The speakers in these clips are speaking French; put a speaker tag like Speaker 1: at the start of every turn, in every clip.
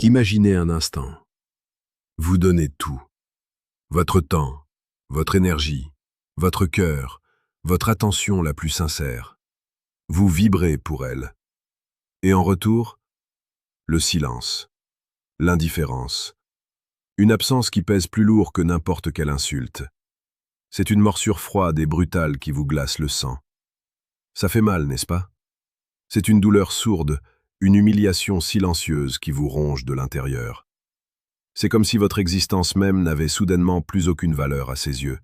Speaker 1: Imaginez un instant. Vous donnez tout. Votre temps, votre énergie, votre cœur, votre attention la plus sincère. Vous vibrez pour elle. Et en retour, le silence, l'indifférence. Une absence qui pèse plus lourd que n'importe quelle insulte. C'est une morsure froide et brutale qui vous glace le sang. Ça fait mal, n'est-ce pas? C'est une douleur sourde, une humiliation silencieuse qui vous ronge de l'intérieur. C'est comme si votre existence même n'avait soudainement plus aucune valeur à ses yeux.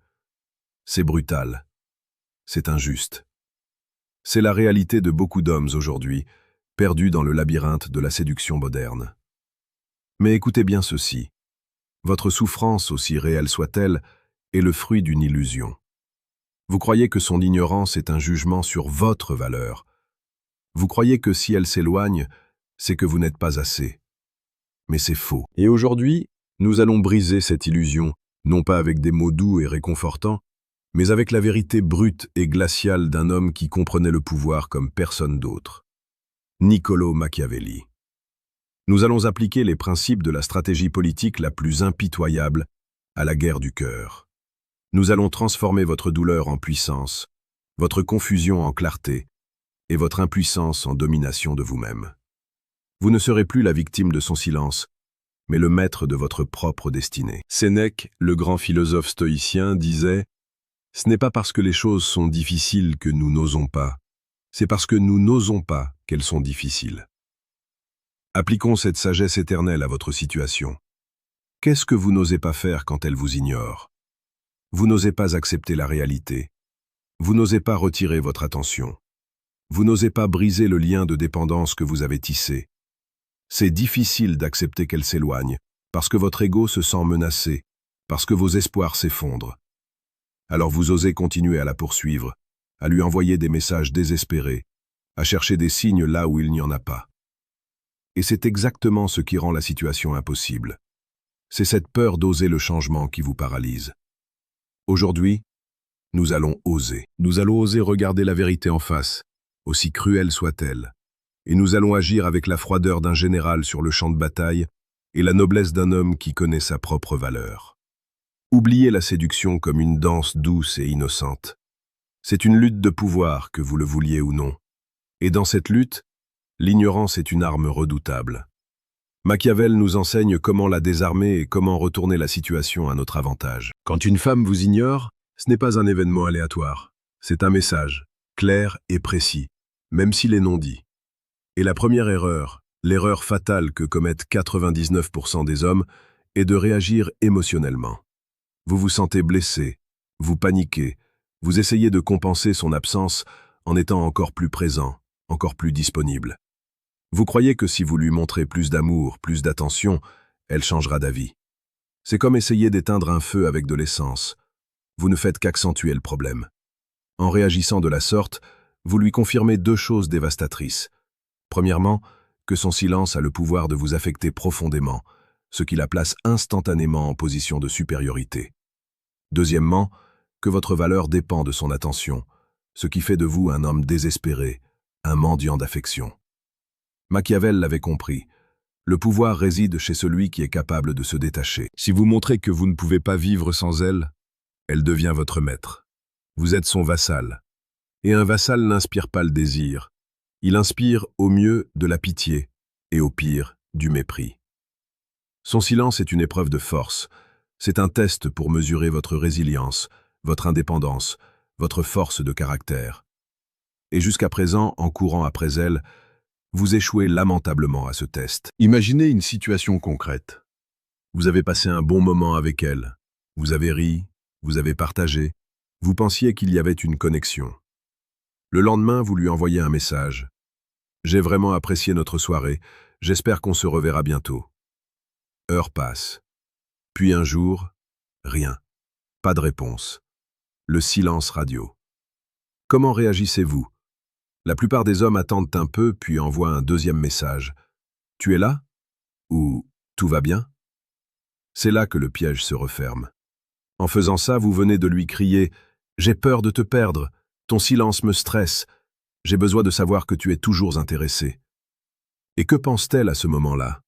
Speaker 1: C'est brutal. C'est injuste. C'est la réalité de beaucoup d'hommes aujourd'hui, perdus dans le labyrinthe de la séduction moderne. Mais écoutez bien ceci. Votre souffrance, aussi réelle soit-elle, est le fruit d'une illusion. Vous croyez que son ignorance est un jugement sur votre valeur. Vous croyez que si elle s'éloigne, c'est que vous n'êtes pas assez. Mais c'est faux. Et aujourd'hui, nous allons briser cette illusion, non pas avec des mots doux et réconfortants, mais avec la vérité brute et glaciale d'un homme qui comprenait le pouvoir comme personne d'autre. Niccolò Machiavelli. Nous allons appliquer les principes de la stratégie politique la plus impitoyable à la guerre du cœur. Nous allons transformer votre douleur en puissance, votre confusion en clarté et votre impuissance en domination de vous-même. Vous ne serez plus la victime de son silence, mais le maître de votre propre destinée. Sénèque, le grand philosophe stoïcien, disait « Ce n'est pas parce que les choses sont difficiles que nous n'osons pas, c'est parce que nous n'osons pas qu'elles sont difficiles. » Appliquons cette sagesse éternelle à votre situation. Qu'est-ce que vous n'osez pas faire quand elle vous ignore? Vous n'osez pas accepter la réalité. Vous n'osez pas retirer votre attention. Vous n'osez pas briser le lien de dépendance que vous avez tissé. C'est difficile d'accepter qu'elle s'éloigne, parce que votre ego se sent menacé, parce que vos espoirs s'effondrent. Alors vous osez continuer à la poursuivre, à lui envoyer des messages désespérés, à chercher des signes là où il n'y en a pas. Et c'est exactement ce qui rend la situation impossible. C'est cette peur d'oser le changement qui vous paralyse. Aujourd'hui, nous allons oser. Nous allons oser regarder la vérité en face, aussi cruelle soit-elle. Et nous allons agir avec la froideur d'un général sur le champ de bataille et la noblesse d'un homme qui connaît sa propre valeur. Oubliez la séduction comme une danse douce et innocente. C'est une lutte de pouvoir, que vous le vouliez ou non. Et dans cette lutte, l'ignorance est une arme redoutable. Machiavel nous enseigne comment la désarmer et comment retourner la situation à notre avantage. Quand une femme vous ignore, ce n'est pas un événement aléatoire. C'est un message, clair et précis, même s'il est non dit. Et la première erreur, l'erreur fatale que commettent 99% des hommes, est de réagir émotionnellement. Vous vous sentez blessé, vous paniquez, vous essayez de compenser son absence en étant encore plus présent, encore plus disponible. Vous croyez que si vous lui montrez plus d'amour, plus d'attention, elle changera d'avis. C'est comme essayer d'éteindre un feu avec de l'essence. Vous ne faites qu'accentuer le problème. En réagissant de la sorte, vous lui confirmez deux choses dévastatrices. Premièrement, que son silence a le pouvoir de vous affecter profondément, ce qui la place instantanément en position de supériorité. Deuxièmement, que votre valeur dépend de son attention, ce qui fait de vous un homme désespéré, un mendiant d'affection. Machiavel l'avait compris. Le pouvoir réside chez celui qui est capable de se détacher. Si vous montrez que vous ne pouvez pas vivre sans elle, elle devient votre maître. Vous êtes son vassal. Et un vassal n'inspire pas le désir. Il inspire au mieux de la pitié et au pire du mépris. Son silence est une épreuve de force. C'est un test pour mesurer votre résilience, votre indépendance, votre force de caractère. Et jusqu'à présent, en courant après elle, vous échouez lamentablement à ce test. Imaginez une situation concrète. Vous avez passé un bon moment avec elle. Vous avez ri, vous avez partagé. Vous pensiez qu'il y avait une connexion. Le lendemain, vous lui envoyez un message. « J'ai vraiment apprécié notre soirée. J'espère qu'on se reverra bientôt. » Heures passent. Puis un jour, rien. Pas de réponse. Le silence radio. Comment réagissez-vous? La plupart des hommes attendent un peu, puis envoient un deuxième message. « Tu es là ?» ou « Tout va bien ?» C'est là que le piège se referme. En faisant ça, vous venez de lui crier « J'ai peur de te perdre, ton silence me stresse, j'ai besoin de savoir que tu es toujours intéressé. » Et que pense-t-elle à ce moment-là?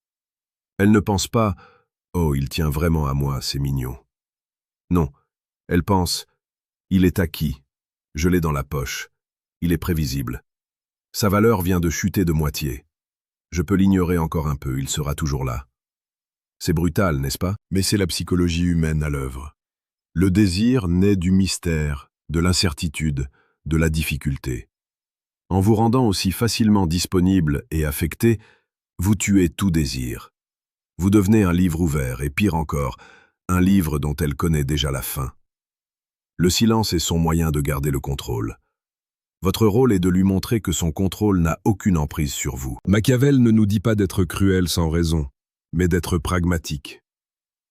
Speaker 1: Elle ne pense pas « Oh, il tient vraiment à moi, c'est mignon ». Non, elle pense « Il est acquis, je l'ai dans la poche, il est prévisible. Sa valeur vient de chuter de moitié. Je peux l'ignorer encore un peu, il sera toujours là. » C'est brutal, n'est-ce pas? Mais c'est la psychologie humaine à l'œuvre. Le désir naît du mystère, de l'incertitude, de la difficulté. En vous rendant aussi facilement disponible et affecté, vous tuez tout désir. Vous devenez un livre ouvert, et pire encore, un livre dont elle connaît déjà la fin. Le silence est son moyen de garder le contrôle. Votre rôle est de lui montrer que son contrôle n'a aucune emprise sur vous. Machiavel ne nous dit pas d'être cruel sans raison, mais d'être pragmatique.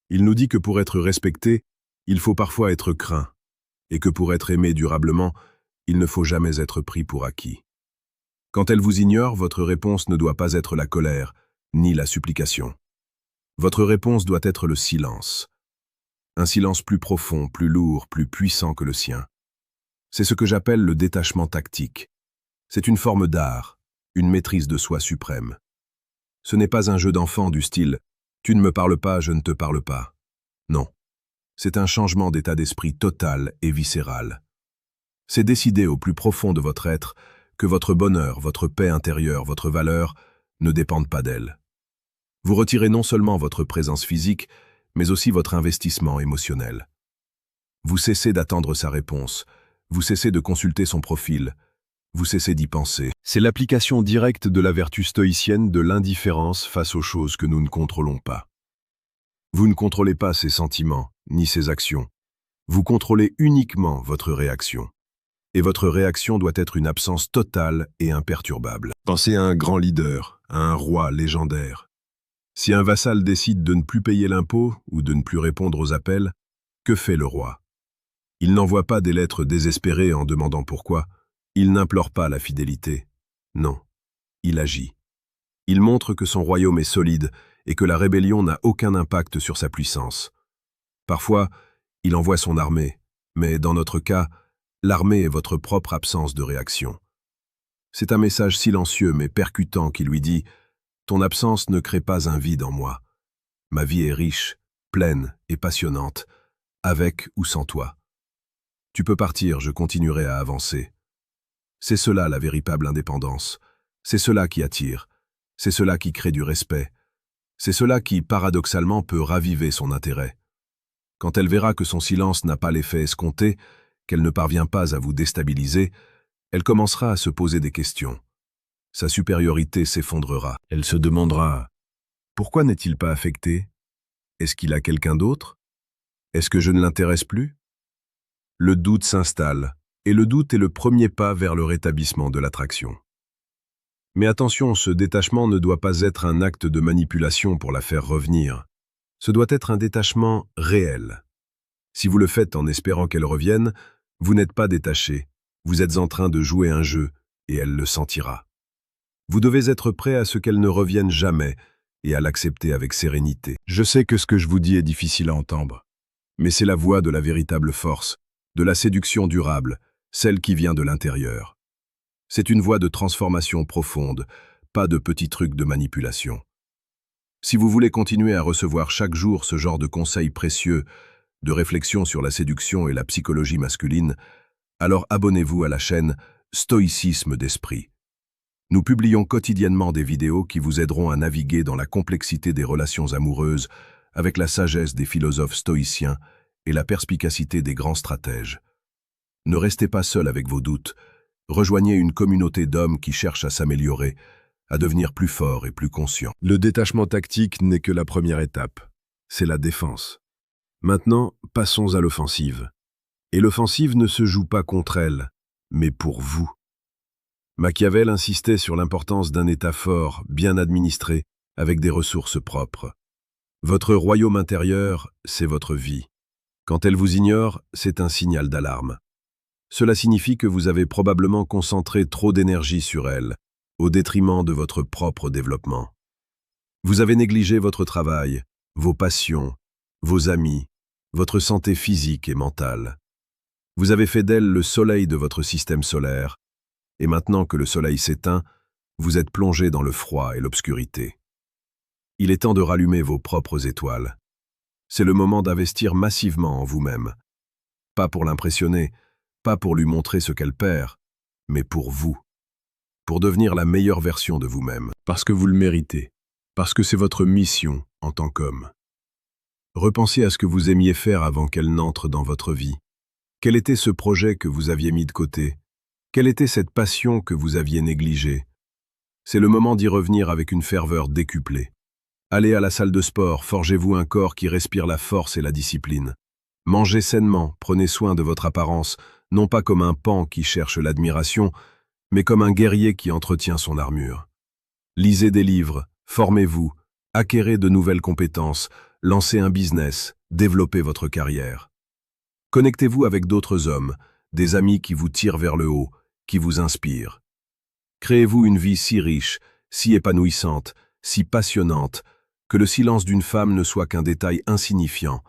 Speaker 1: Il nous dit que pour être respecté, il faut parfois être craint, et que pour être aimé durablement, il ne faut jamais être pris pour acquis. Quand elle vous ignore, votre réponse ne doit pas être la colère, ni la supplication. Votre réponse doit être le silence. Un silence plus profond, plus lourd, plus puissant que le sien. C'est ce que j'appelle le détachement tactique. C'est une forme d'art, une maîtrise de soi suprême. Ce n'est pas un jeu d'enfant du style « tu ne me parles pas, je ne te parle pas ». Non. C'est un changement d'état d'esprit total et viscéral. C'est décider au plus profond de votre être que votre bonheur, votre paix intérieure, votre valeur ne dépendent pas d'elle. Vous retirez non seulement votre présence physique, mais aussi votre investissement émotionnel. Vous cessez d'attendre sa réponse, vous cessez de consulter son profil, vous cessez d'y penser. C'est l'application directe de la vertu stoïcienne de l'indifférence face aux choses que nous ne contrôlons pas. Vous ne contrôlez pas ses sentiments, ni ses actions. Vous contrôlez uniquement votre réaction. Et votre réaction doit être une absence totale et imperturbable. Pensez à un grand leader, à un roi légendaire. Si un vassal décide de ne plus payer l'impôt ou de ne plus répondre aux appels, que fait le roi? Il n'envoie pas des lettres désespérées en demandant pourquoi. Il n'implore pas la fidélité. Non, il agit. Il montre que son royaume est solide et que la rébellion n'a aucun impact sur sa puissance. Parfois, il envoie son armée, mais dans notre cas, l'armée est votre propre absence de réaction. C'est un message silencieux mais percutant qui lui dit « Ton absence ne crée pas un vide en moi. Ma vie est riche, pleine et passionnante, avec ou sans toi. Tu peux partir, je continuerai à avancer. » C'est cela la véritable indépendance. C'est cela qui attire. C'est cela qui crée du respect. C'est cela qui, paradoxalement, peut raviver son intérêt. Quand elle verra que son silence n'a pas l'effet escompté, qu'elle ne parvient pas à vous déstabiliser, elle commencera à se poser des questions. Sa supériorité s'effondrera. Elle se demandera « Pourquoi n'est-il pas affecté? Est-ce qu'il a quelqu'un d'autre? Est-ce que je ne l'intéresse plus ?» Le doute s'installe, et le doute est le premier pas vers le rétablissement de l'attraction. Mais attention, ce détachement ne doit pas être un acte de manipulation pour la faire revenir. Ce doit être un détachement réel. Si vous le faites en espérant qu'elle revienne, vous n'êtes pas détaché, vous êtes en train de jouer un jeu, et elle le sentira. Vous devez être prêt à ce qu'elle ne revienne jamais, et à l'accepter avec sérénité. Je sais que ce que je vous dis est difficile à entendre, mais c'est la voie de la véritable force, de la séduction durable, celle qui vient de l'intérieur. C'est une voie de transformation profonde, pas de petits trucs de manipulation. Si vous voulez continuer à recevoir chaque jour ce genre de conseils précieux, de réflexion sur la séduction et la psychologie masculine, alors abonnez-vous à la chaîne Stoïcisme d'Esprit. Nous publions quotidiennement des vidéos qui vous aideront à naviguer dans la complexité des relations amoureuses avec la sagesse des philosophes stoïciens et la perspicacité des grands stratèges. Ne restez pas seul avec vos doutes. Rejoignez une communauté d'hommes qui cherchent à s'améliorer, à devenir plus forts et plus conscients. Le détachement tactique n'est que la première étape. C'est la défense. Maintenant, passons à l'offensive. Et l'offensive ne se joue pas contre elle, mais pour vous. Machiavel insistait sur l'importance d'un État fort, bien administré, avec des ressources propres. Votre royaume intérieur, c'est votre vie. Quand elle vous ignore, c'est un signal d'alarme. Cela signifie que vous avez probablement concentré trop d'énergie sur elle, au détriment de votre propre développement. Vous avez négligé votre travail, vos passions, vos amis, votre santé physique et mentale. Vous avez fait d'elle le soleil de votre système solaire, et maintenant que le soleil s'éteint, vous êtes plongé dans le froid et l'obscurité. Il est temps de rallumer vos propres étoiles. C'est le moment d'investir massivement en vous-même. Pas pour l'impressionner, pas pour lui montrer ce qu'elle perd, mais pour vous. Pour devenir la meilleure version de vous-même. Parce que vous le méritez. Parce que c'est votre mission en tant qu'homme. Repensez à ce que vous aimiez faire avant qu'elle n'entre dans votre vie. Quel était ce projet que vous aviez mis de côté? Quelle était cette passion que vous aviez négligée? C'est le moment d'y revenir avec une ferveur décuplée. Allez à la salle de sport, forgez-vous un corps qui respire la force et la discipline. Mangez sainement, prenez soin de votre apparence, non pas comme un paon qui cherche l'admiration, mais comme un guerrier qui entretient son armure. Lisez des livres, formez-vous, acquérez de nouvelles compétences, lancez un business, développez votre carrière. Connectez-vous avec d'autres hommes, des amis qui vous tirent vers le haut, qui vous inspirent. Créez-vous une vie si riche, si épanouissante, si passionnante, que le silence d'une femme ne soit qu'un détail insignifiant,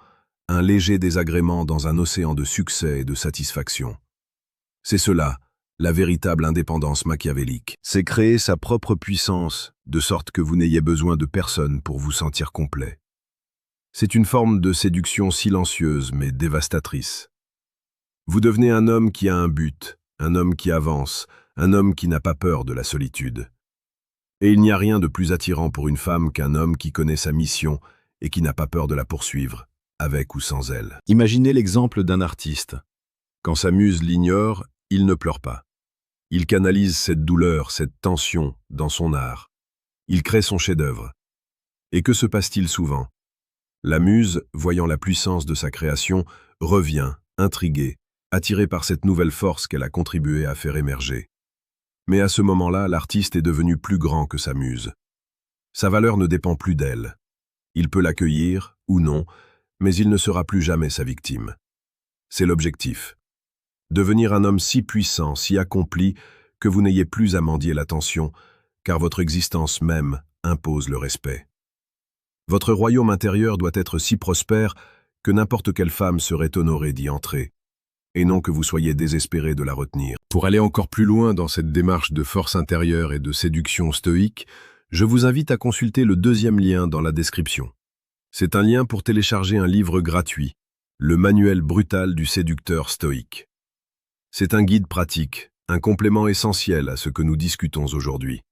Speaker 1: un léger désagrément dans un océan de succès et de satisfaction. C'est cela, la véritable indépendance machiavélique. C'est créer sa propre puissance, de sorte que vous n'ayez besoin de personne pour vous sentir complet. C'est une forme de séduction silencieuse mais dévastatrice. Vous devenez un homme qui a un but, un homme qui avance, un homme qui n'a pas peur de la solitude. Et il n'y a rien de plus attirant pour une femme qu'un homme qui connaît sa mission et qui n'a pas peur de la poursuivre, avec ou sans elle. Imaginez l'exemple d'un artiste. Quand sa muse l'ignore, il ne pleure pas. Il canalise cette douleur, cette tension dans son art. Il crée son chef-d'œuvre. Et que se passe-t-il souvent? La muse, voyant la puissance de sa création, revient, intriguée, attirée par cette nouvelle force qu'elle a contribué à faire émerger. Mais à ce moment-là, l'artiste est devenu plus grand que sa muse. Sa valeur ne dépend plus d'elle. Il peut l'accueillir, ou non, mais il ne sera plus jamais sa victime. C'est l'objectif. Devenir un homme si puissant, si accompli, que vous n'ayez plus à mendier l'attention, car votre existence même impose le respect. Votre royaume intérieur doit être si prospère que n'importe quelle femme serait honorée d'y entrer, et non que vous soyez désespéré de la retenir. Pour aller encore plus loin dans cette démarche de force intérieure et de séduction stoïque, je vous invite à consulter le deuxième lien dans la description. C'est un lien pour télécharger un livre gratuit, le manuel brutal du séducteur stoïque. C'est un guide pratique, un complément essentiel à ce que nous discutons aujourd'hui.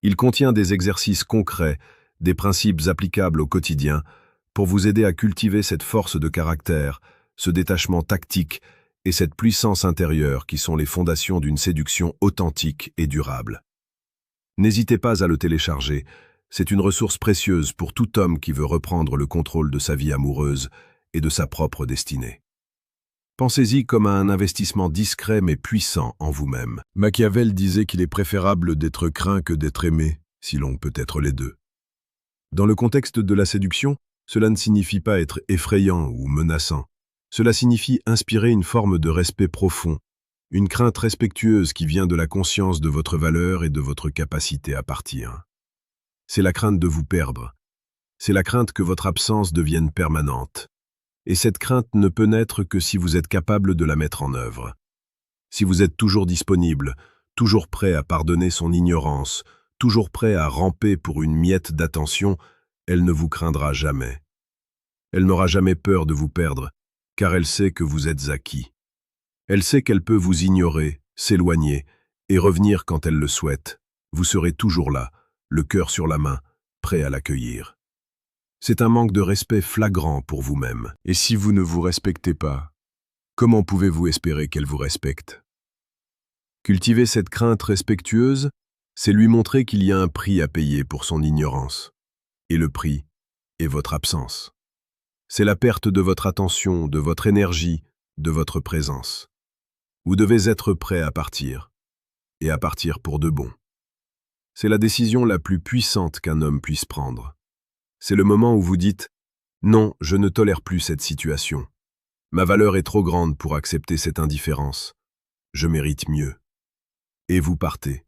Speaker 1: Il contient des exercices concrets, des principes applicables au quotidien, pour vous aider à cultiver cette force de caractère, ce détachement tactique et cette puissance intérieure qui sont les fondations d'une séduction authentique et durable. N'hésitez pas à le télécharger, c'est une ressource précieuse pour tout homme qui veut reprendre le contrôle de sa vie amoureuse et de sa propre destinée. Pensez-y comme à un investissement discret mais puissant en vous-même. Machiavel disait qu'il est préférable d'être craint que d'être aimé, si l'on peut être les deux. Dans le contexte de la séduction, cela ne signifie pas être effrayant ou menaçant. Cela signifie inspirer une forme de respect profond, une crainte respectueuse qui vient de la conscience de votre valeur et de votre capacité à partir. C'est la crainte de vous perdre. C'est la crainte que votre absence devienne permanente. Et cette crainte ne peut naître que si vous êtes capable de la mettre en œuvre. Si vous êtes toujours disponible, toujours prêt à pardonner son ignorance, toujours prêt à ramper pour une miette d'attention, elle ne vous craindra jamais. Elle n'aura jamais peur de vous perdre, car elle sait que vous êtes acquis. Elle sait qu'elle peut vous ignorer, s'éloigner, et revenir quand elle le souhaite. Vous serez toujours là, le cœur sur la main, prêt à l'accueillir. C'est un manque de respect flagrant pour vous-même. Et si vous ne vous respectez pas, comment pouvez-vous espérer qu'elle vous respecte? Cultiver cette crainte respectueuse, c'est lui montrer qu'il y a un prix à payer pour son ignorance. Et le prix est votre absence. C'est la perte de votre attention, de votre énergie, de votre présence. Vous devez être prêt à partir, et à partir pour de bon. C'est la décision la plus puissante qu'un homme puisse prendre. C'est le moment où vous dites « Non, je ne tolère plus cette situation. Ma valeur est trop grande pour accepter cette indifférence. Je mérite mieux. » Et vous partez.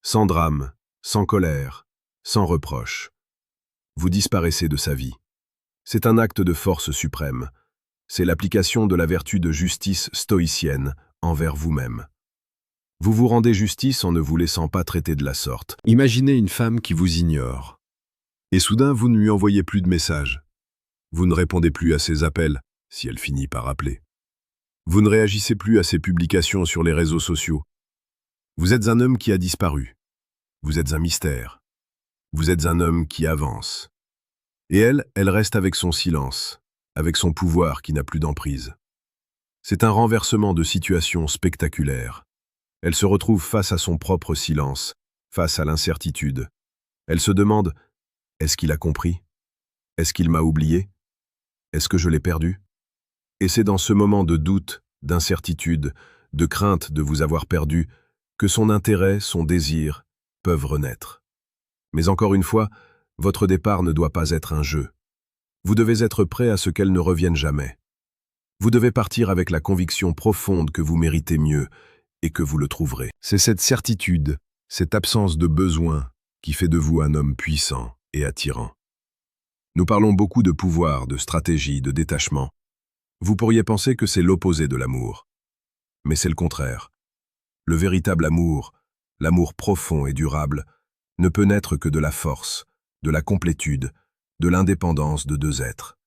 Speaker 1: Sans drame, sans colère, sans reproche. Vous disparaissez de sa vie. C'est un acte de force suprême. C'est l'application de la vertu de justice stoïcienne envers vous-même. Vous vous rendez justice en ne vous laissant pas traiter de la sorte. Imaginez une femme qui vous ignore. Et soudain, vous ne lui envoyez plus de messages. Vous ne répondez plus à ses appels, si elle finit par appeler. Vous ne réagissez plus à ses publications sur les réseaux sociaux. Vous êtes un homme qui a disparu. Vous êtes un mystère. Vous êtes un homme qui avance. Et elle reste avec son silence, avec son pouvoir qui n'a plus d'emprise. C'est un renversement de situation spectaculaire. Elle se retrouve face à son propre silence, face à l'incertitude. Elle se demande, est-ce qu'il a compris? Est-ce qu'il m'a oublié? Est-ce que je l'ai perdu? Et c'est dans ce moment de doute, d'incertitude, de crainte de vous avoir perdu, que son intérêt, son désir, peuvent renaître. Mais encore une fois, votre départ ne doit pas être un jeu. Vous devez être prêt à ce qu'elle ne revienne jamais. Vous devez partir avec la conviction profonde que vous méritez mieux et que vous le trouverez. C'est cette certitude, cette absence de besoin qui fait de vous un homme puissant et attirant. Nous parlons beaucoup de pouvoir, de stratégie, de détachement. Vous pourriez penser que c'est l'opposé de l'amour. Mais c'est le contraire. Le véritable amour, l'amour profond et durable, ne peut naître que de la force, de la complétude, de l'indépendance de deux êtres.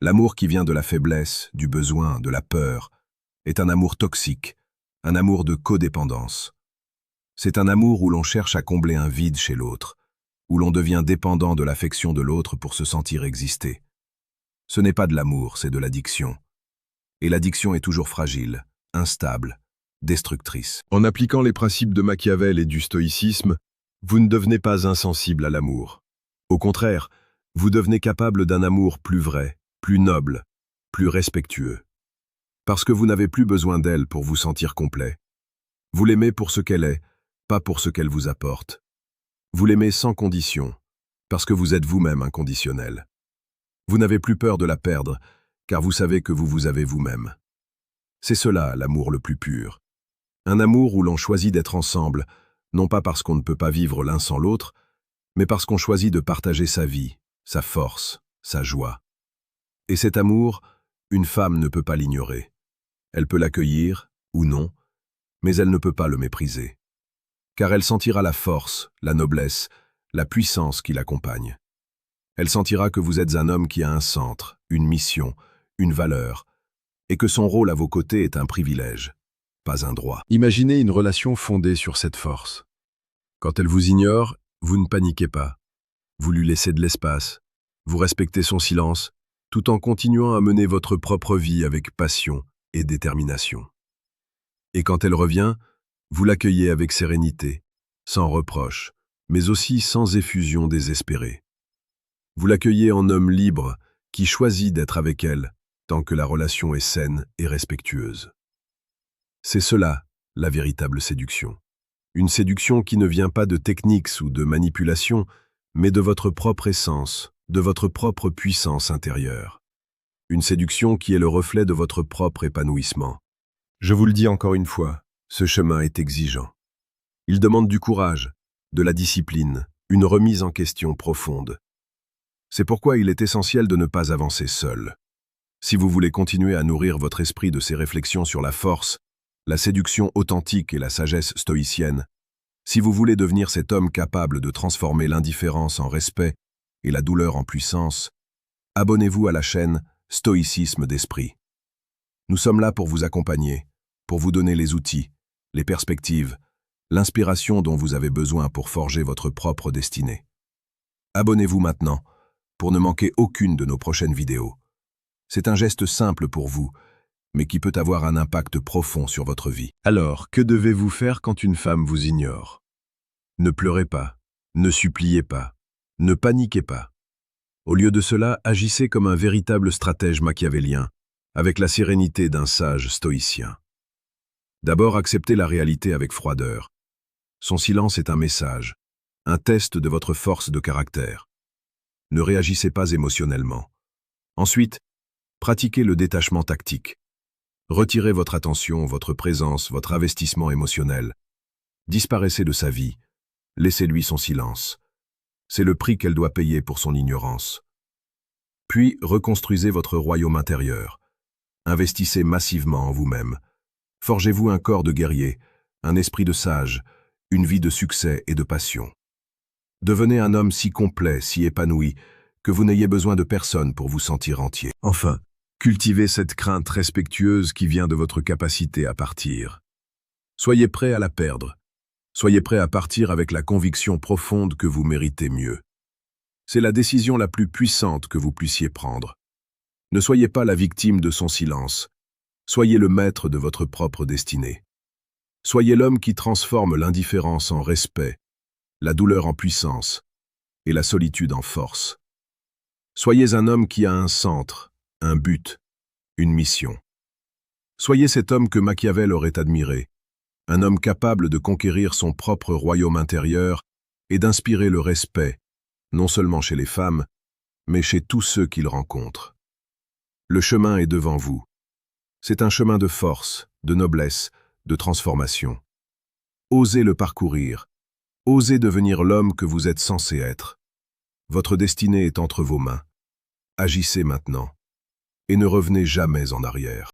Speaker 1: L'amour qui vient de la faiblesse, du besoin, de la peur, est un amour toxique, un amour de codépendance. C'est un amour où l'on cherche à combler un vide chez l'autre, où l'on devient dépendant de l'affection de l'autre pour se sentir exister. Ce n'est pas de l'amour, c'est de l'addiction. Et l'addiction est toujours fragile, instable, destructrice. En appliquant les principes de Machiavel et du stoïcisme, vous ne devenez pas insensible à l'amour. Au contraire, vous devenez capable d'un amour plus vrai, plus noble, plus respectueux. Parce que vous n'avez plus besoin d'elle pour vous sentir complet. Vous l'aimez pour ce qu'elle est, pas pour ce qu'elle vous apporte. Vous l'aimez sans condition, parce que vous êtes vous-même inconditionnel. Vous n'avez plus peur de la perdre, car vous savez que vous vous avez vous-même. C'est cela l'amour le plus pur. Un amour où l'on choisit d'être ensemble, non pas parce qu'on ne peut pas vivre l'un sans l'autre, mais parce qu'on choisit de partager sa vie, sa force, sa joie. Et cet amour, une femme ne peut pas l'ignorer. Elle peut l'accueillir, ou non, mais elle ne peut pas le mépriser. Car elle sentira la force, la noblesse, la puissance qui l'accompagne. Elle sentira que vous êtes un homme qui a un centre, une mission, une valeur, et que son rôle à vos côtés est un privilège, pas un droit. Imaginez une relation fondée sur cette force. Quand elle vous ignore, vous ne paniquez pas. Vous lui laissez de l'espace. Vous respectez son silence, tout en continuant à mener votre propre vie avec passion et détermination. Et quand elle revient, vous l'accueillez avec sérénité, sans reproche, mais aussi sans effusion désespérée. Vous l'accueillez en homme libre qui choisit d'être avec elle tant que la relation est saine et respectueuse. C'est cela, la véritable séduction. Une séduction qui ne vient pas de techniques ou de manipulation, mais de votre propre essence, de votre propre puissance intérieure. Une séduction qui est le reflet de votre propre épanouissement. Je vous le dis encore une fois, ce chemin est exigeant. Il demande du courage, de la discipline, une remise en question profonde. C'est pourquoi il est essentiel de ne pas avancer seul. Si vous voulez continuer à nourrir votre esprit de ces réflexions sur la force, la séduction authentique et la sagesse stoïcienne, si vous voulez devenir cet homme capable de transformer l'indifférence en respect et la douleur en puissance, abonnez-vous à la chaîne Stoïcisme d'Esprit. Nous sommes là pour vous accompagner, pour vous donner les outils, les perspectives, l'inspiration dont vous avez besoin pour forger votre propre destinée. Abonnez-vous maintenant pour ne manquer aucune de nos prochaines vidéos. C'est un geste simple pour vous, mais qui peut avoir un impact profond sur votre vie. Alors, que devez-vous faire quand une femme vous ignore? Ne pleurez pas, ne suppliez pas, ne paniquez pas. Au lieu de cela, agissez comme un véritable stratège machiavélien, avec la sérénité d'un sage stoïcien. D'abord, acceptez la réalité avec froideur. Son silence est un message, un test de votre force de caractère. Ne réagissez pas émotionnellement. Ensuite, pratiquez le détachement tactique. Retirez votre attention, votre présence, votre investissement émotionnel. Disparaissez de sa vie. Laissez-lui son silence. C'est le prix qu'elle doit payer pour son ignorance. Puis, reconstruisez votre royaume intérieur. Investissez massivement en vous-même. Forgez-vous un corps de guerrier, un esprit de sage, une vie de succès et de passion. Devenez un homme si complet, si épanoui, que vous n'ayez besoin de personne pour vous sentir entier. Enfin, cultivez cette crainte respectueuse qui vient de votre capacité à partir. Soyez prêt à la perdre. Soyez prêt à partir avec la conviction profonde que vous méritez mieux. C'est la décision la plus puissante que vous puissiez prendre. Ne soyez pas la victime de son silence. Soyez le maître de votre propre destinée. Soyez l'homme qui transforme l'indifférence en respect, la douleur en puissance et la solitude en force. Soyez un homme qui a un centre, un but, une mission. Soyez cet homme que Machiavel aurait admiré, un homme capable de conquérir son propre royaume intérieur et d'inspirer le respect, non seulement chez les femmes, mais chez tous ceux qu'il rencontre. Le chemin est devant vous. C'est un chemin de force, de noblesse, de transformation. Osez le parcourir. Osez devenir l'homme que vous êtes censé être. Votre destinée est entre vos mains. Agissez maintenant et ne revenez jamais en arrière.